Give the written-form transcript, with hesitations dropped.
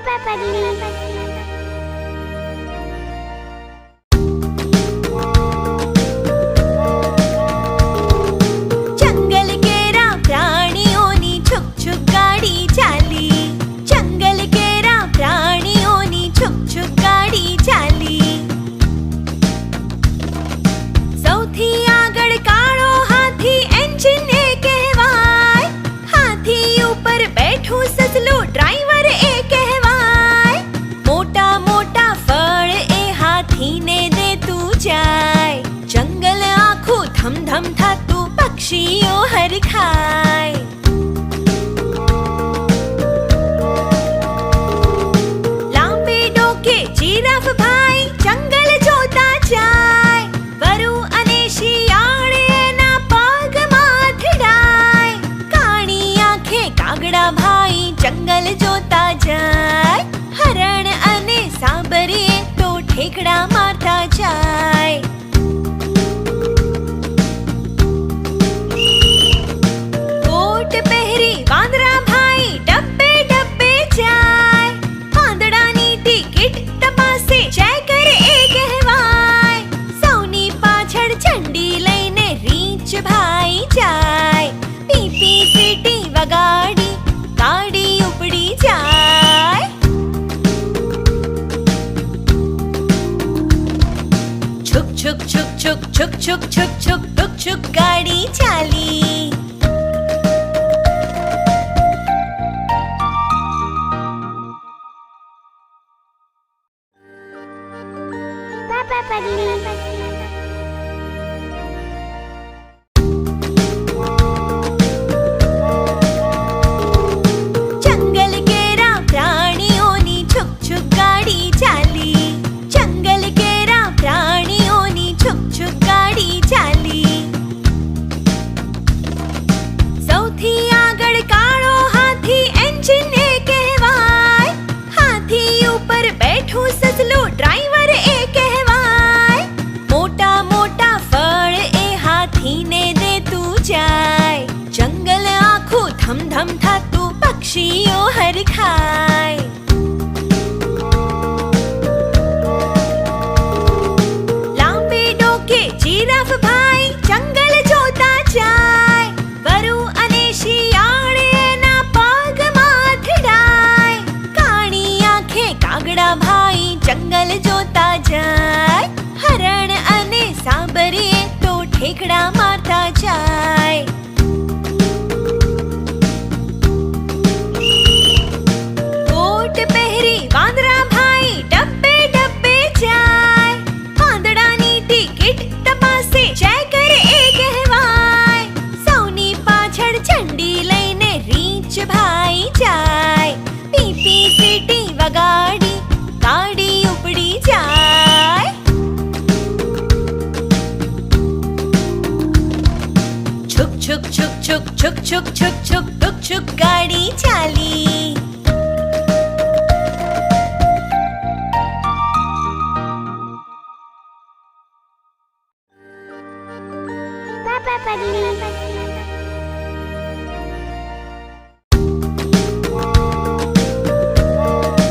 पापा पल्ली। जंगल केरा प्राणीओनी छुक छुक गाड़ी चाली। जंगल केरा प्राणीओनी छुक छुक गाड़ी चाली। सौथी आगळ काळो हाथी एंजिन ए कहेवाय। हाथी ऊपर बैठो ससलो ड्राइवर ए कहेवाय। मोटा मोटा फळ ए हाथी ने देतू जाय। जंगल आखो धम धम थातू पक्षीओ हर खाय। लांबे डोके जिराफ भाई जंगल जोता जाय। वरु अने शियाळ एना पगमां અથડાય। काणी आंखे कागड़ा भाई जंगल जोता जाय। हरण अने सांबरी तो ठेकड़ा मारता जाय। कोट पहरी वांदरा भाई डब्बे डब्बे जाय। वांदड़ानी टिकिट तपासे जय कर ए कहेवाय। सौनी पाछळ झंडी लईने रींछ भाई जाय। पीपी सीटी वगाड़ी गाड़ी उपड़ी जाय। छुक छुक छुक छुक छुक छुक छुक छुक टुक छुक गाड़ी चाली। पापा पल्ली। जंगल केरा प्राणीओनी छुक छुक गाड़ी चाली। जंगल केरा प्राणीओनी छुक छुक गाड़ी चाली। सौथी आगळ काळो हाथी एंजिन ए कहेवाय। हाथी ऊपर बैठो ससलो ड्राइवर ए कहेवाय। मोटा मोटा फळ ए हाथी ने देतू जाय। जंगल आखो धम धम थातू पक्षीओ हर खाय। लांबे डोके जिराफ भाई जंगल जोता जाय। वरु अने शियाळ एना पगमां અથડાય। काणी आंखे कागड़ा भाई जंगल जोता जाय। हरण अने सांबरी तो ठेकड़ा मारता जाय। कोट पहरी वांदरा भाई डब्बे डब्बे जाय। वांदड़ानी टिकिट तपासे जय कर ए कहेवाय। सौनी पाछळ झंडी लईने रींछ भाई जाय। पीपी सीटी वगाड़ी गाड़ी उपड़ी जाय। छुक छुक छुक छुक छुक छुक छुक छुक टुक छुक गाड़ी चाली। पापा पल्ली।